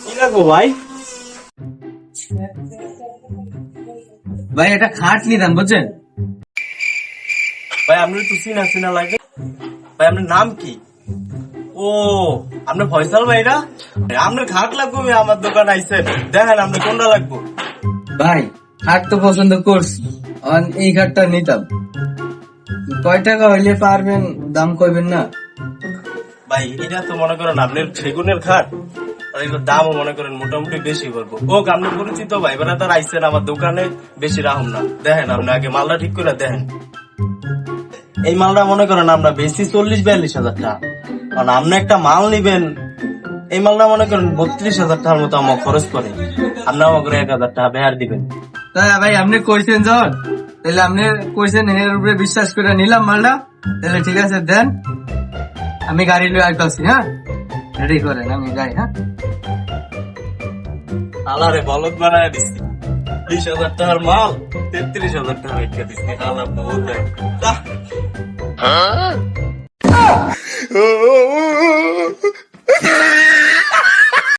কি লাগবো ভাই? ভাই এটা খাট নিতাম বুঝছেন? ভাই আপনার তো চিনা চিনা লাগে। ভাই আপনার নাম কি? ও, আপনার ফয়সাল ভাই না? আপনার খাট লাগবো, আমার দোকান আইসে দেখেন আপনার কোনটা লাগবো। ভাই খাট তো পছন্দ করছি, এই খাটটা নিতাম। কয় টাকা হইলে পারবেন, দাম কইবেন না? ভাই এটা তো মনে করেন আপনার সেগুনের খাট, আর এগুলোর দামও মনে করেন মোটামুটি বেশি করবো। ও আপনি পরিচিত ভাই, এবার তার আইসেন আমার দোকানে, বেশি রাখুন না। দেখেন আপনি আগে মালটা ঠিক করে দেখেন। এই মালটা মনে করেন আমরা বেশি 40-42 হাজার টাকা, কারণ আপনি একটা মাল নিবেন, এই মালটা মনে করেন 32 হাজার টাকার মতো আমার খরচ করে। আপনি আমাকে 1,000 টাকা বেহার দিবেন। তাই ভাই আপনি কইছেন যখন, তাহলে আপনি কইছেন এর উপরে বিশ্বাস করে নিলাম মালটা। তাহলে ঠিক আছে দেন, আমি গাড়ি লয়ে আইতাছি। হ্যাঁ রেডি করেন, আমি যাই। হ্যাঁ আলারে বলদ বানায় দিচ্ছি, 20,000 টাকার মাল 33,000 টাকা রেখে দিচ্ছি। আলা বহুত